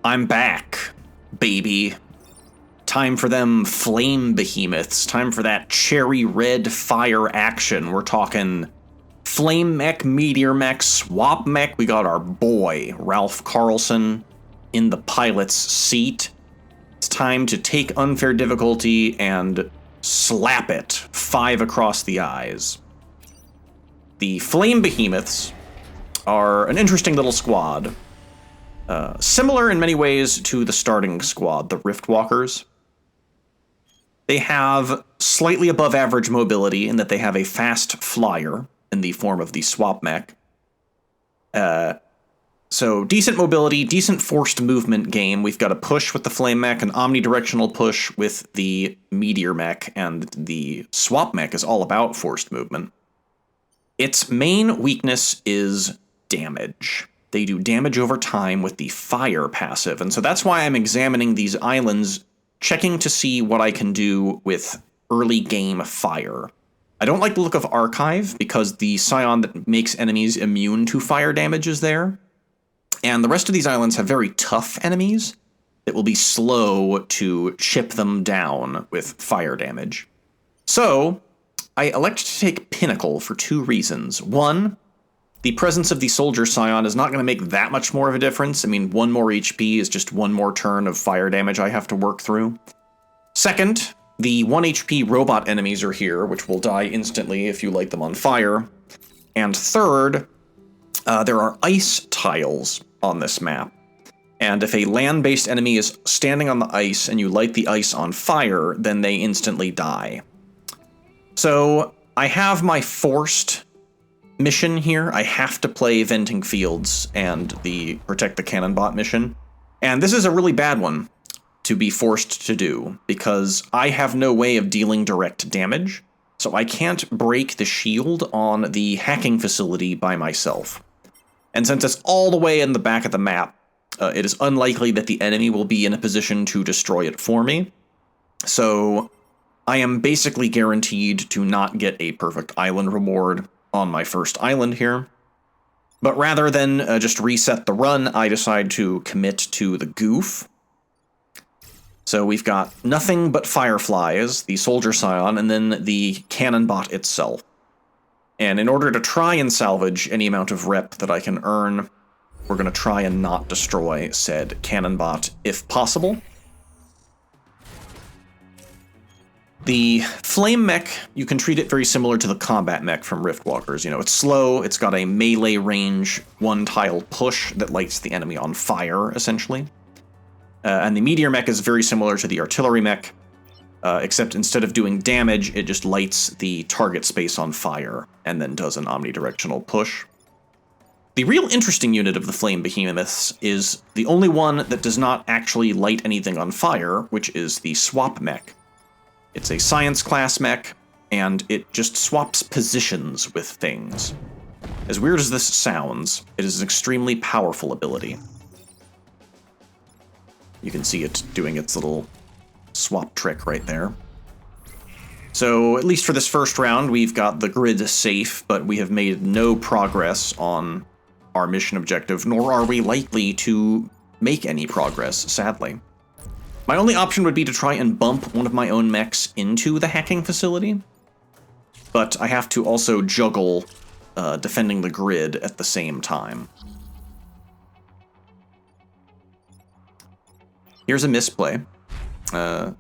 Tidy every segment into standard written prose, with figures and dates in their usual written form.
I'm back, baby. Time for them Flame Behemoths. Time for that cherry red fire action. We're talking Flame Mech, Meteor Mech, Swap Mech. We got our boy, Ralph Carlson, in the pilot's seat. It's time to take unfair difficulty and slap it 5 across the eyes. The Flame Behemoths are an interesting little squad. Similar in many ways to the starting squad, the Riftwalkers. They have slightly above average mobility in that they have a fast flyer in the form of the Swap Mech. So decent mobility, decent forced movement game. We've got a push with the Flame Mech, an omnidirectional push with the Meteor Mech, and the Swap Mech is all about forced movement. Its main weakness is damage. They do damage over time with the fire passive, and so that's why I'm examining these islands, checking to see what I can do with early game fire. I don't like the look of Archive, because the Scion that makes enemies immune to fire damage is there. And the rest of these islands have very tough enemies that will be slow to chip them down with fire damage. So, I elected to take Pinnacle for 2 reasons. One, the presence of the Soldier Scion is not going to make that much more of a difference. I mean, 1 more HP is just 1 more turn of fire damage I have to work through. Second, the 1 HP robot enemies are here, which will die instantly if you light them on fire. And third, there are ice tiles on this map. And if a land-based enemy is standing on the ice and you light the ice on fire, then they instantly die. So I have my forced mission here. I have to play Venting Fields and the Protect the Cannon Bot mission. And this is a really bad one to be forced to do, because I have no way of dealing direct damage, so I can't break the shield on the hacking facility by myself. And since it's all the way in the back of the map, it is unlikely that the enemy will be in a position to destroy it for me. So I am basically guaranteed to not get a perfect island reward on my first island here. But rather than just reset the run, I decide to commit to the goof. So we've got nothing but Fireflies, the Soldier Scion, and then the Cannon Bot itself. And in order to try and salvage any amount of rep that I can earn, we're going to try and not destroy said Cannon Bot if possible. The Flame Mech, you can treat it very similar to the Combat Mech from Riftwalkers. You know, it's slow, it's got a melee range 1-tile push that lights the enemy on fire, essentially. And the Meteor Mech is very similar to the Artillery Mech, except instead of doing damage, it just lights the target space on fire, and then does an omnidirectional push. The real interesting unit of the Flame Behemoths is the only one that does not actually light anything on fire, which is the Swap Mech. It's a science class mech, and it just swaps positions with things. As weird as this sounds, it is an extremely powerful ability. You can see it doing its little swap trick right there. So, at least for this first round, we've got the grid safe, but we have made no progress on our mission objective, nor are we likely to make any progress, sadly. My only option would be to try and bump one of my own mechs into the hacking facility, but I have to also juggle defending the grid at the same time. Here's a misplay. I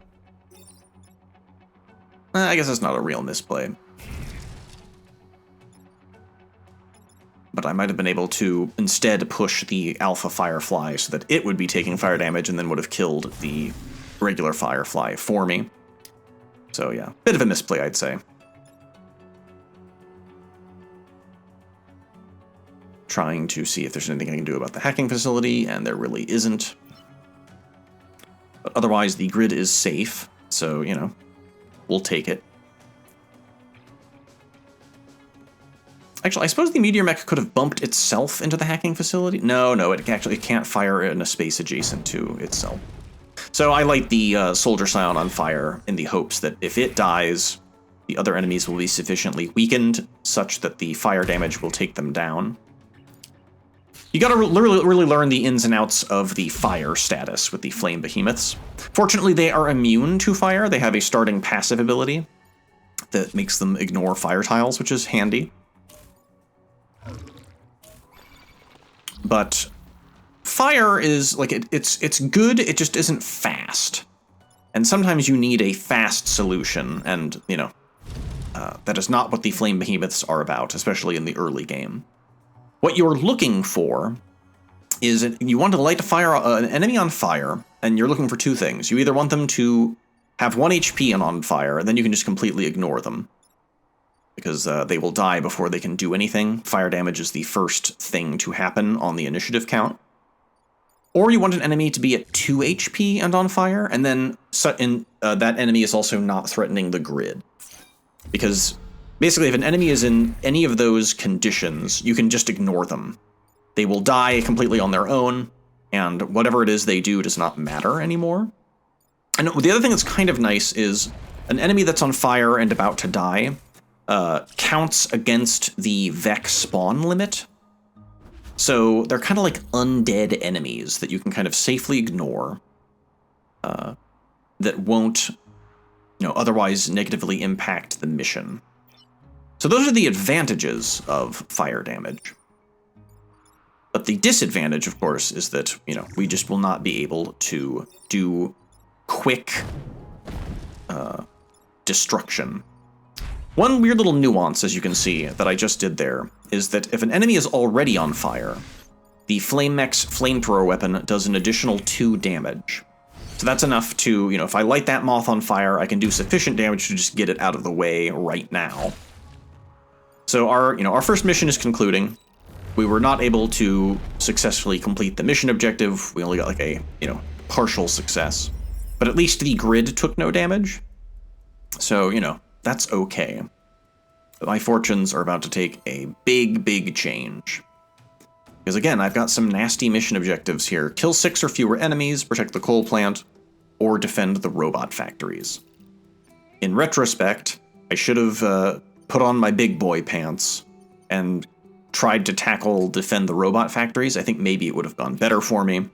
guess it's not a real misplay. But I might have been able to instead push the Alpha Firefly so that it would be taking fire damage and then would have killed the regular Firefly for me. So yeah, bit of a misplay, I'd say. Trying to see if there's anything I can do about the hacking facility, and there really isn't. But otherwise, the grid is safe, so, you know, we'll take it. Actually, I suppose the Meteor Mech could have bumped itself into the hacking facility. No, it actually can't fire in a space adjacent to itself. So I light the Soldier Scion on fire in the hopes that if it dies, the other enemies will be sufficiently weakened such that the fire damage will take them down. You gotta really learn the ins and outs of the fire status with the Flame Behemoths. Fortunately, they are immune to fire. They have a starting passive ability that makes them ignore fire tiles, which is handy. But fire is, like, it's good, it just isn't fast. And sometimes you need a fast solution, and, you know, that is not what the Flame Behemoths are about, especially in the early game. What you're looking for is you want to light a fire, an enemy on fire, and you're looking for two things. You either want them to have 1 HP and on fire, and then you can just completely ignore them, because they will die before they can do anything. Fire damage is the first thing to happen on the initiative count. Or you want an enemy to be at 2 HP and on fire, and then that enemy is also not threatening the grid. Because basically, if an enemy is in any of those conditions, you can just ignore them. They will die completely on their own, and whatever it is they do does not matter anymore. And the other thing that's kind of nice is an enemy that's on fire and about to die counts against the Vex spawn limit. So they're kind of like undead enemies that you can kind of safely ignore, that won't, otherwise negatively impact the mission. So those are the advantages of fire damage. But the disadvantage, of course, is that, we just will not be able to do quick destruction. One weird little nuance, as you can see, that I just did there, is that if an enemy is already on fire, the Flame Mech's flamethrower weapon does an additional 2 damage. So that's enough to, if I light that moth on fire, I can do sufficient damage to just get it out of the way right now. So our first mission is concluding. We were not able to successfully complete the mission objective. We only got like a, partial success. But at least the grid took no damage. So, that's okay. But my fortunes are about to take a big, big change. Because again, I've got some nasty mission objectives here. Kill 6 or fewer enemies, protect the coal plant, or defend the robot factories. In retrospect, I should have put on my big boy pants and tried to tackle defend the robot factories. I think maybe it would have gone better for me,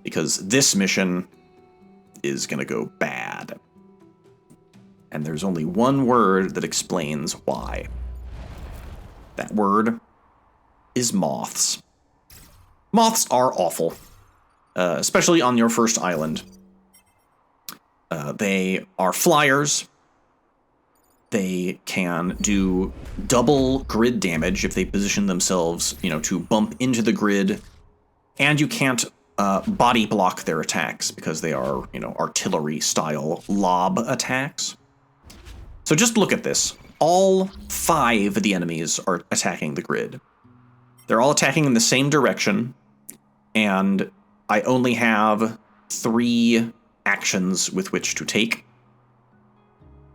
because this mission is going to go bad. And there's only one word that explains why. That word is moths. Moths are awful, especially on your first island. They are flyers. They can do double grid damage if they position themselves, to bump into the grid. And you can't body block their attacks because they are, artillery-style lob attacks. So just look at this. All 5 of the enemies are attacking the grid. They're all attacking in the same direction, and I only have 3 actions with which to take.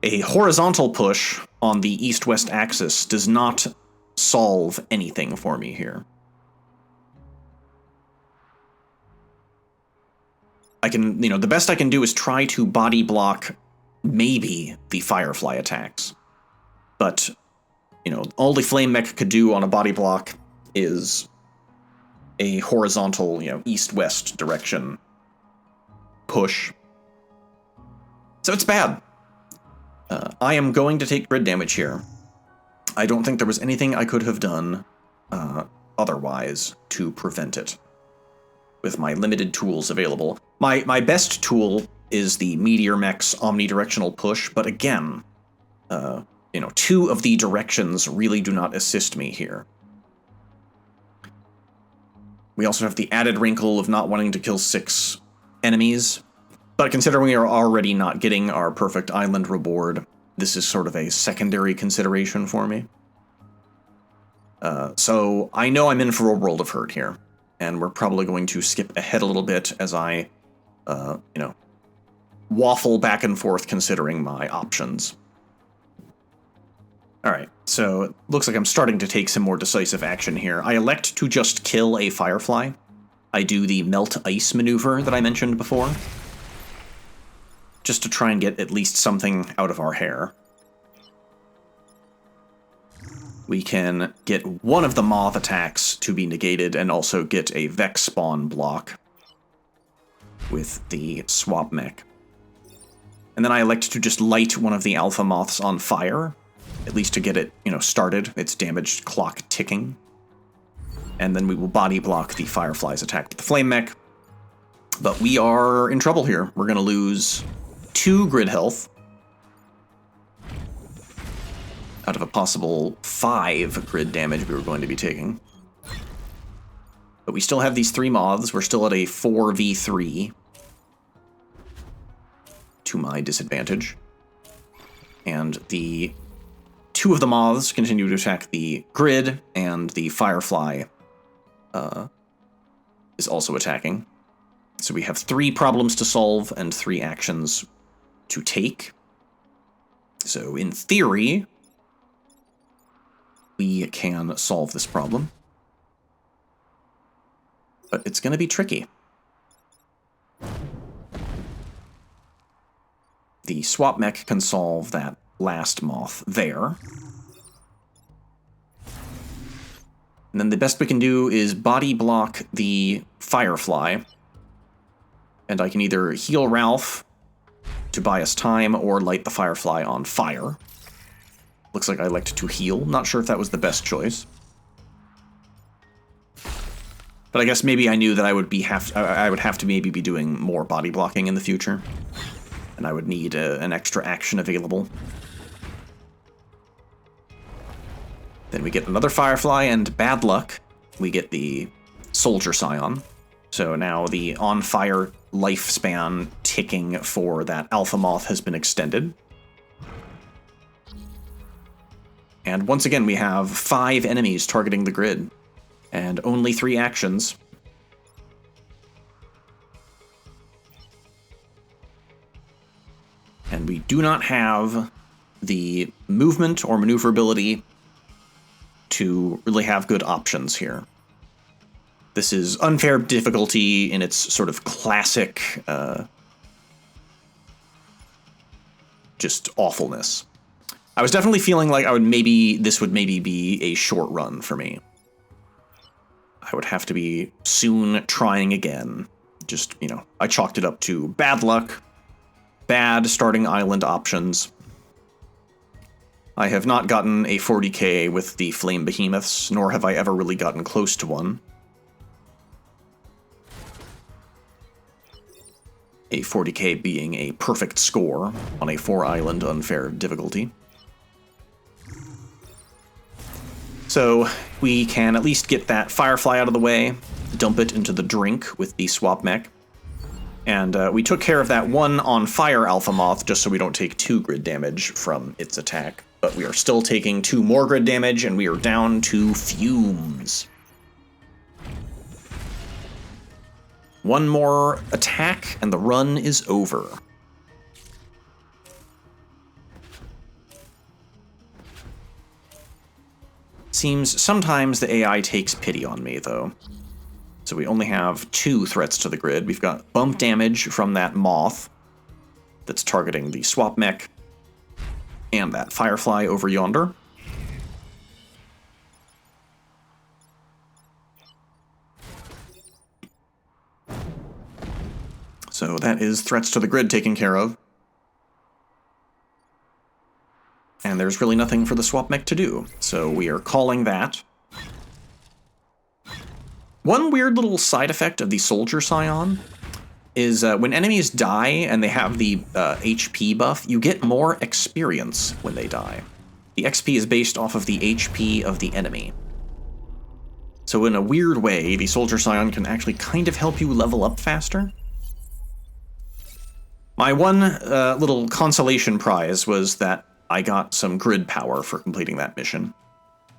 A horizontal push on the east-west axis does not solve anything for me here. I can, the best I can do is try to body block maybe the Firefly attacks. But, all the Flame Mech could do on a body block is a horizontal, east-west direction push. So it's bad. I am going to take grid damage here. I don't think there was anything I could have done otherwise to prevent it with my limited tools available. My best tool is the Meteor Mech's omnidirectional push, but again, 2 of the directions really do not assist me here. We also have the added wrinkle of not wanting to kill 6 enemies, but considering we are already not getting our perfect island reward, this is sort of a secondary consideration for me. So I know I'm in for a world of hurt here, and we're probably going to skip ahead a little bit as I, waffle back and forth considering my options. Alright, so it looks like I'm starting to take some more decisive action here. I elect to just kill a Firefly. I do the melt ice maneuver that I mentioned before, just to try and get at least something out of our hair. we can get one of the moth attacks to be negated and also get a Vex spawn block with the swap mech. And then I elect to just light one of the alpha moths on fire, at least to get it, started, its damage clock ticking. And then we will body block the Firefly's attack with the flame mech. But we are in trouble here. We're going to lose 2 grid health out of a possible 5 grid damage we were going to be taking. But we still have these 3 moths. We're still at a 4v3 to my disadvantage. And the 2 of the moths continue to attack the grid, and the Firefly is also attacking. So we have 3 problems to solve and 3 actions to take. So in theory, we can solve this problem. But it's going to be tricky. The swap mech can solve that last moth there. And then the best we can do is body block the Firefly. And I can either heal Ralph to buy us time or light the Firefly on fire. Looks like I elected to heal. Not sure if that was the best choice. But I guess maybe I knew that I would have to maybe be doing more body blocking in the future. And I would need an extra action available. Then we get another Firefly, and bad luck, we get the Soldier Scion. So now the on-fire lifespan ticking for that Alpha Moth has been extended. And once again, we have 5 enemies targeting the grid, and only 3 actions. And we do not have the movement or maneuverability to really have good options here. This is unfair difficulty in its sort of classic, just awfulness. I was definitely feeling like this would maybe be a short run for me. I would have to be soon trying again. Just, I chalked it up to bad luck, bad starting island options. I have not gotten a 40k with the Flame Behemoths, nor have I ever really gotten close to one. A 40k being a perfect score on a 4-island unfair difficulty. So we can at least get that Firefly out of the way, dump it into the drink with the swap mech. And we took care of that one on fire Alpha Moth just so we don't take 2 grid damage from its attack. But we are still taking 2 more grid damage, and we are down to fumes. 1 more attack, and the run is over. Seems sometimes the AI takes pity on me, though. So we only have 2 threats to the grid. We've got bump damage from that moth that's targeting the swap mech, and that Firefly over yonder. So that is threats to the grid taken care of. And there's really nothing for the swap mech to do, so we are calling that. One weird little side effect of the Soldier Scion is when enemies die and they have the HP buff, you get more experience when they die. The XP is based off of the HP of the enemy. So in a weird way, the Soldier Scion can actually kind of help you level up faster. My one little consolation prize was that I got some grid power for completing that mission.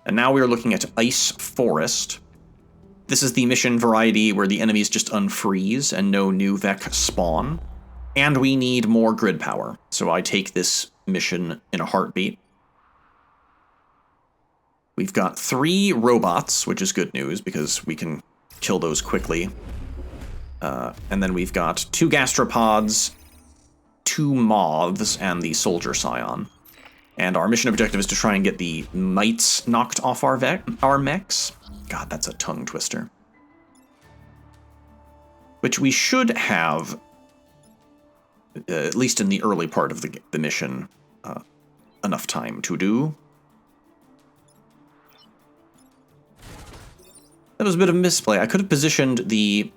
And now we are looking at Ice Forest. This is the mission variety where the enemies just unfreeze and no new Vec spawn. And we need more grid power, so I take this mission in a heartbeat. We've got 3 robots, which is good news because we can kill those quickly. And then we've got 2 gastropods, 2 moths, and the Soldier Scion. And our mission objective is to try and get the mites knocked off our mechs. God, that's a tongue twister. Which we should have, at least in the early part of the mission, enough time to do. That was a bit of a misplay. I could have positioned the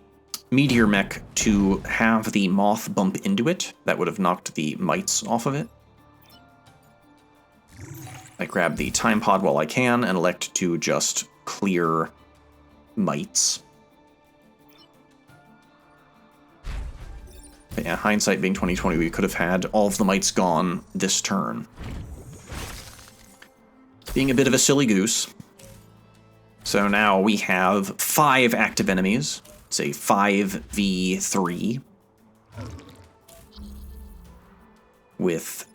meteor mech to have the moth bump into it. That would have knocked the mites off of it. I grab the time pod while I can and elect to just clear mites. But yeah, hindsight being 2020, we could have had all of the mites gone this turn. Being a bit of a silly goose. So now we have 5 active enemies. It's a 5v3. With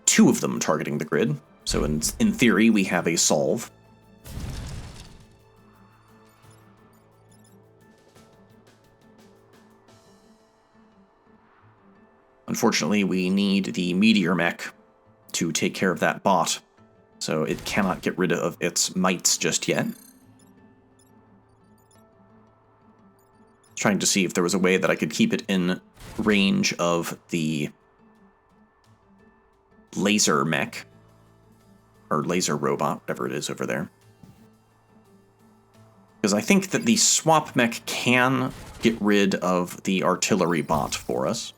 2 of them targeting the grid. So in theory, we have a solve. Unfortunately, we need the meteor mech to take care of that bot, so it cannot get rid of its mites just yet. Trying to see if there was a way that I could keep it in range of the laser mech, or laser robot, whatever it is over there. Because I think that the swap mech can get rid of the artillery bot for us.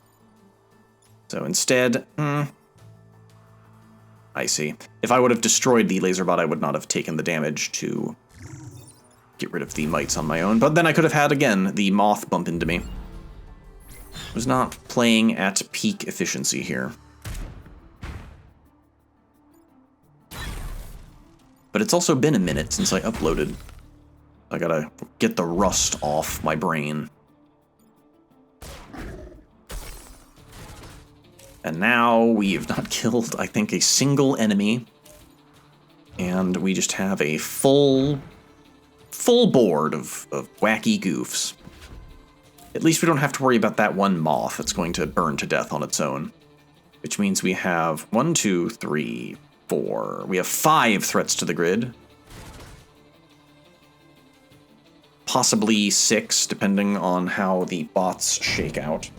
So instead, I see. If I would have destroyed the laser bot, I would not have taken the damage to get rid of the mites on my own. But then I could have had, again, the moth bump into me. I was not playing at peak efficiency here. But it's also been a minute since I uploaded. I gotta get the rust off my brain. And now we have not killed, I think, a single enemy. And we just have a full board of wacky goofs. At least we don't have to worry about that one moth that's going to burn to death on its own. Which means we have 1, 2, 3, 4. We have 5 threats to the grid. Possibly 6, depending on how the bots shake out.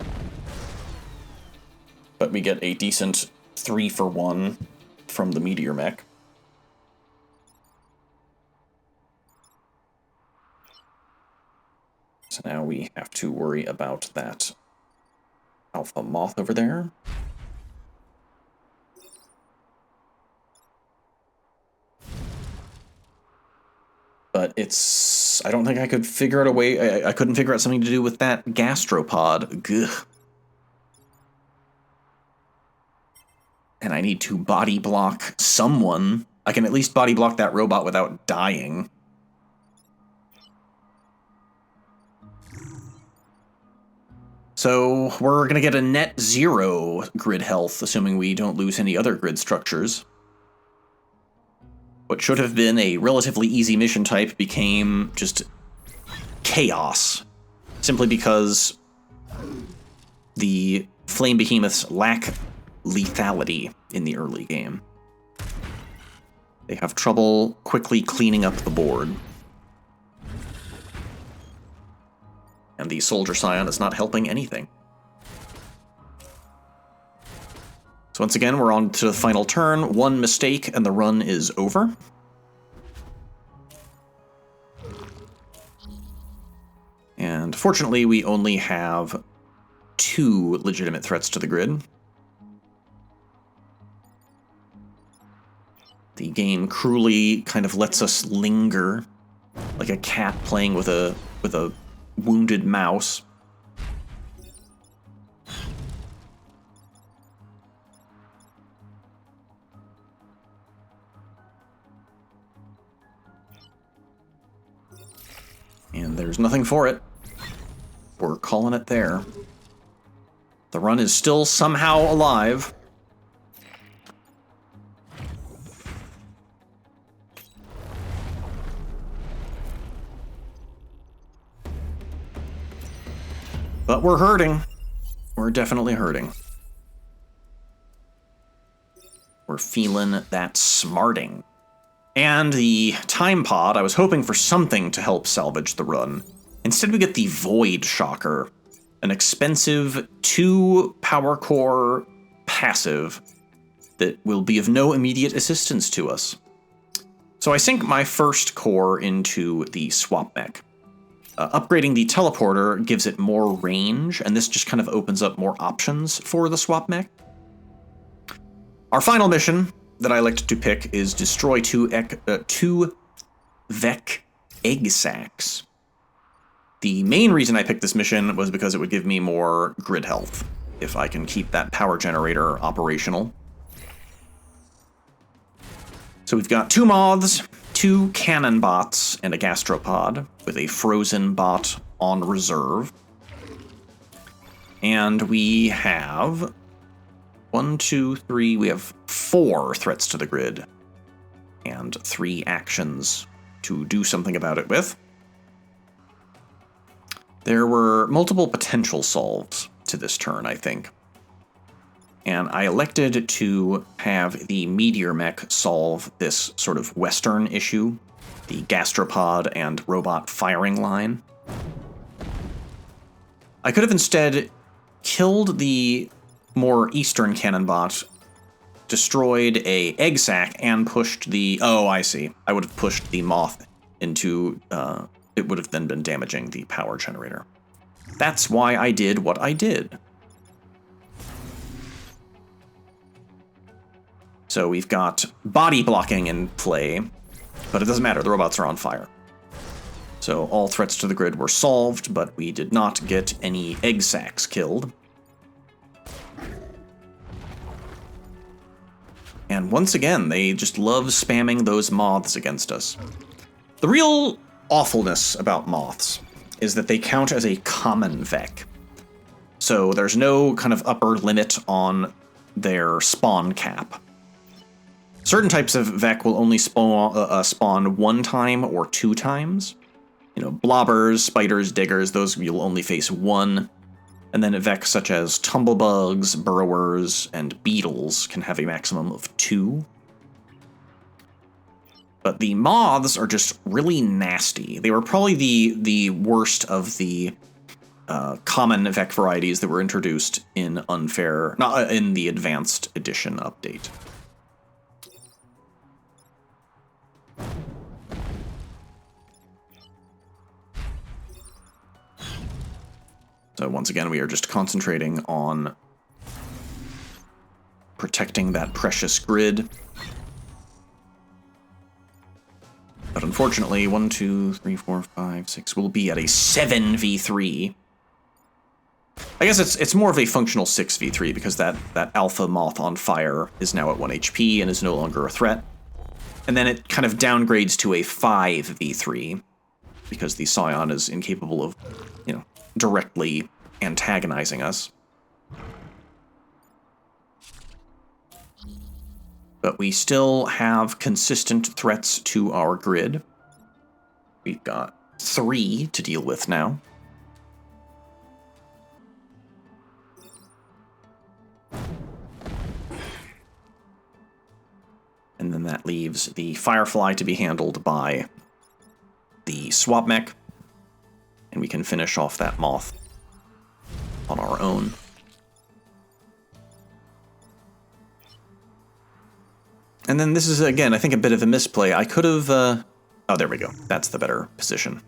But we get a decent 3-for-1 from the meteor mech. So now we have to worry about that alpha moth over there. But it's... I don't think I could figure out a way... I couldn't figure out something to do with that gastropod. Gugh. And I need to body block someone. I can at least body block that robot without dying. So we're going to get a net 0 grid health, assuming we don't lose any other grid structures. What should have been a relatively easy mission type became just chaos. Simply because the Flame Behemoths lack lethality in the early game. They have trouble quickly cleaning up the board. And the Soldier Scion is not helping anything. So once again, we're on to the final turn. 1 mistake and the run is over. And fortunately, we only have 2 legitimate threats to the grid. The game cruelly kind of lets us linger, like a cat playing with a wounded mouse. And there's nothing for it. We're calling it there. The run is still somehow alive. But we're hurting. We're definitely hurting. We're feeling that smarting. And the time pod, I was hoping for something to help salvage the run. Instead we get the Void Shocker, an expensive 2 power core passive that will be of no immediate assistance to us. So I sink my first core into the swap mech. Upgrading the teleporter gives it more range, and this just kind of opens up more options for the swap mech. Our final mission that I like to pick is destroy two Vec egg sacs. The main reason I picked this mission was because it would give me more grid health if I can keep that power generator operational. So we've got 2 moths, 2 cannon bots, and a gastropod with a frozen bot on reserve. And we have 1, 2, 3, we have 4 threats to the grid and 3 actions to do something about it with. There were multiple potential solves to this turn, I think. And I elected to have the Meteor Mech solve this sort of Western issue, the gastropod and robot firing line. I could have instead killed the more Eastern cannon bot, destroyed a egg sac, and pushed the... Oh, I see. I would have pushed the moth into... it would have then been damaging the power generator. That's why I did what I did. So we've got body blocking in play, but it doesn't matter, the robots are on fire. So all threats to the grid were solved, but we did not get any egg sacs killed. And once again, they just love spamming those moths against us. The real awfulness about moths is that they count as a common Vec. So there's no kind of upper limit on their spawn cap. Certain types of Vec will only spawn 1 time or 2 times. You know, blobbers, spiders, diggers, those you'll only face 1. And then Vec such as tumblebugs, burrowers, and beetles can have a maximum of 2. But the moths are just really nasty. They were probably the worst of the common Vec varieties that were introduced in in the Advanced Edition update. So once again, we are just concentrating on protecting that precious grid. But unfortunately, 1, 2, 3, 4, 5, 6 will be at a 7v3. I guess it's more of a functional 6v3 because that alpha moth on fire is now at 1 HP and is no longer a threat. And then it kind of downgrades to a 5v3 because the Scion is incapable of, you know, directly antagonizing us. But we still have consistent threats to our grid. We've got 3 to deal with now. And then that leaves the Firefly to be handled by the swap mech. And we can finish off that moth on our own. And then this is, again, I think a bit of a misplay. I could have... oh, there we go. That's the better position.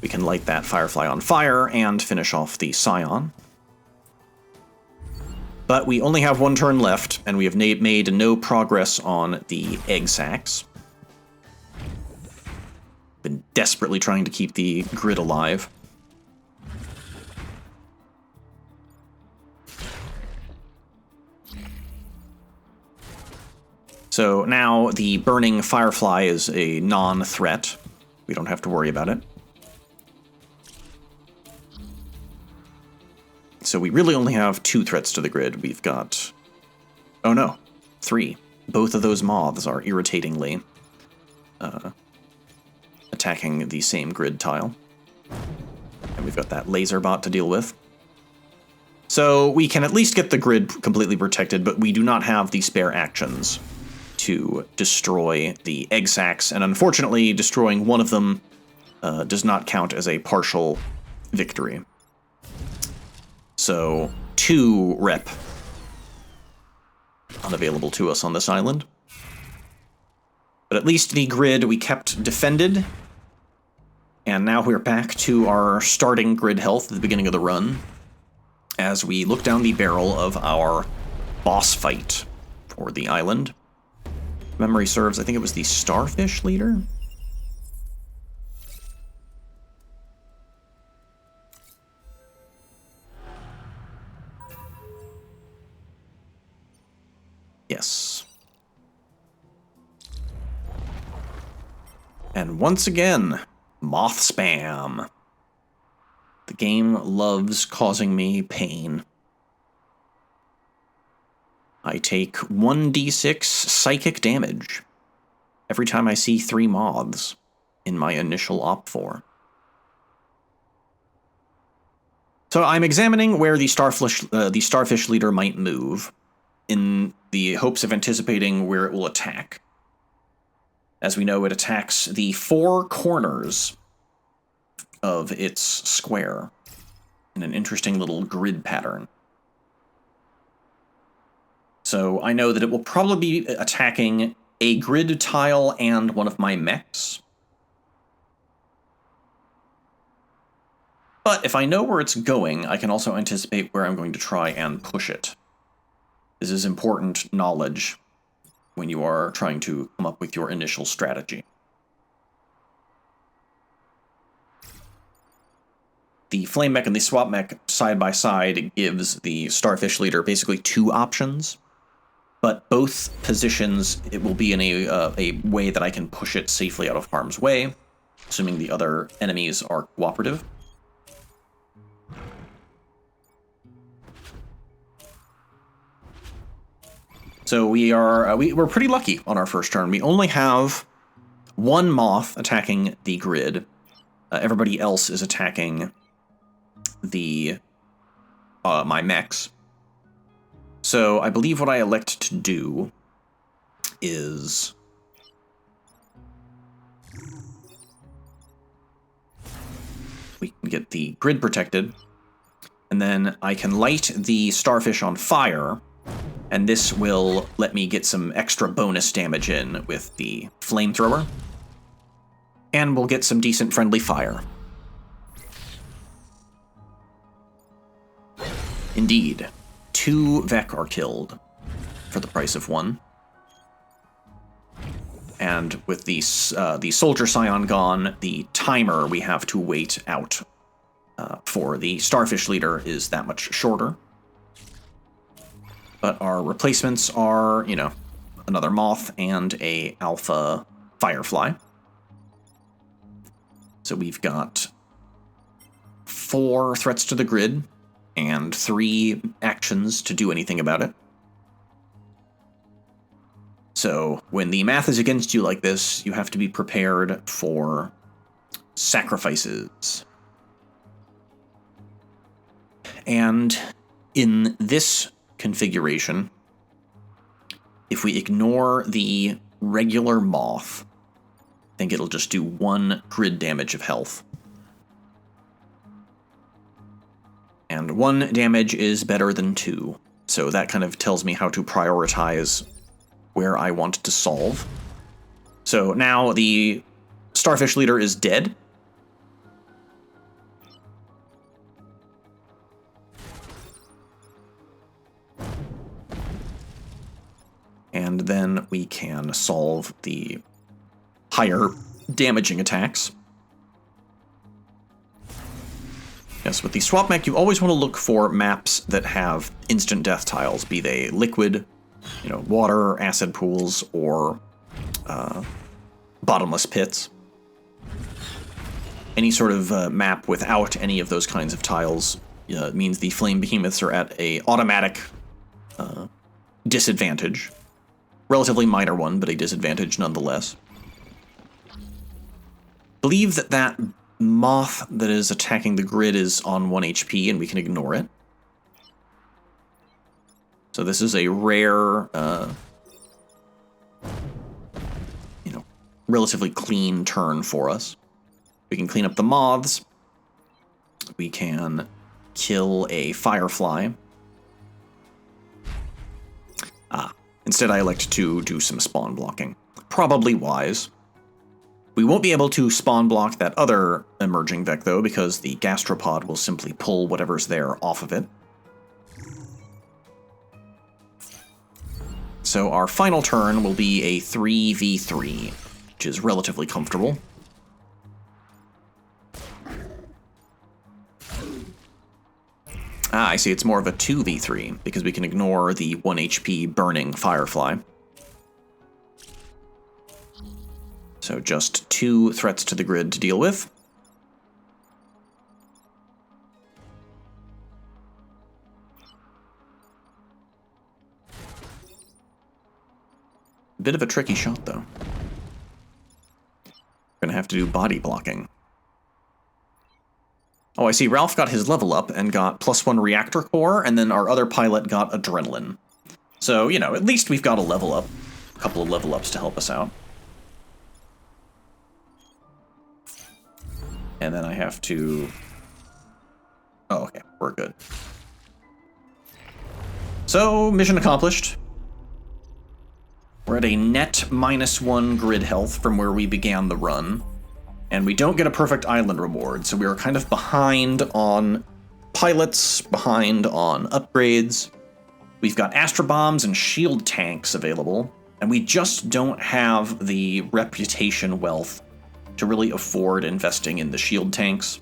We can light that Firefly on fire and finish off the Scion. But we only have 1 turn left, and we have made no progress on the egg sacs. Been desperately trying to keep the grid alive. So now the burning Firefly is a non-threat. We don't have to worry about it. So we really only have 2 threats to the grid. We've got... oh no, 3. Both of those moths are irritatingly attacking the same grid tile. And we've got that laser bot to deal with. So we can at least get the grid completely protected, but we do not have the spare actions to destroy the egg sacs, and unfortunately destroying one of them does not count as a partial victory. So 2 rep unavailable to us on this island. But at least the grid we kept defended, and now we're back to our starting grid health at the beginning of the run, as we look down the barrel of our boss fight for the island. Memory serves, I think it was the Starfish Leader? Yes. And once again, moth spam. The game loves causing me pain. I take 1d6 psychic damage every time I see 3 moths in my initial op 4. So I'm examining where the Starfish Leader might move, in the hopes of anticipating where it will attack. As we know, it attacks the 4 corners of its square in an interesting little grid pattern. So I know that it will probably be attacking a grid tile and one of my mechs. But if I know where it's going, I can also anticipate where I'm going to try and push it. This is important knowledge when you are trying to come up with your initial strategy. The Flame Mech and the Swap Mech side by side gives the Starfish Leader basically 2 options, but both positions it will be in a way that I can push it safely out of harm's way, assuming the other enemies are cooperative. So we're pretty lucky on our first turn. We only have 1 moth attacking the grid. Everybody else is attacking the my mechs. So I believe what I elect to do is we can get the grid protected, and then I can light the starfish on fire, and this will let me get some extra bonus damage in with the flamethrower, and we'll get some decent friendly fire. Indeed, 2 Vec are killed for the price of 1. And with the Soldier Scion gone, the timer we have to wait out for the Starfish Leader is that much shorter. But our replacements are, you know, another Moth and a Alpha Firefly. So we've got 4 threats to the grid and 3 actions to do anything about it. So when the math is against you like this, you have to be prepared for sacrifices. And in this configuration, if we ignore the regular Moth, I think it'll just do 1 grid damage of health. And 1 damage is better than 2, so that kind of tells me how to prioritize where I want to solve. So now the Starfish Leader is dead. And then we can solve the higher damaging attacks. Yes, with the Swap Mech, you always want to look for maps that have instant death tiles, be they liquid, you know, water, acid pools, or bottomless pits. Any sort of map without any of those kinds of tiles means the Flame Behemoths are at a automatic disadvantage. Relatively minor one, but a disadvantage nonetheless. Believe that Moth that is attacking the grid is on 1 HP, and we can ignore it. So this is a rare, relatively clean turn for us. We can clean up the moths. We can kill a firefly. Instead I elect to do some spawn blocking. Probably wise. We won't be able to spawn block that other emerging Vec, though, because the gastropod will simply pull whatever's there off of it. So our final turn will be a 3v3, which is relatively comfortable. I see, it's more of a 2v3, because we can ignore the 1 HP burning Firefly. So just 2 threats to the grid to deal with. Bit of a tricky shot, though. Gonna have to do body blocking. Oh, I see, Ralph got his level up and got +1 reactor core, and then our other pilot got adrenaline. So, at least we've got a level up. A couple of level ups to help us out. And then I have to... Oh, okay, we're good. So, mission accomplished. We're at a net -1 grid health from where we began the run. And we don't get a perfect island reward, so we are kind of behind on pilots, behind on upgrades. We've got astrobombs and shield tanks available, and we just don't have the reputation wealth to really afford investing in the shield tanks.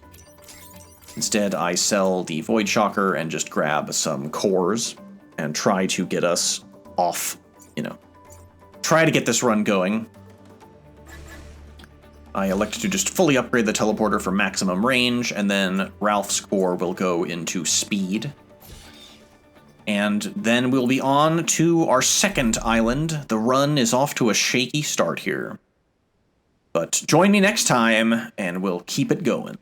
Instead, I sell the Void Shocker and just grab some cores and try to get us off, try to get this run going. I elect to just fully upgrade the teleporter for maximum range, and then Ralph's core will go into speed. And then we'll be on to our second island. The run is off to a shaky start here. But join me next time, and we'll keep it going.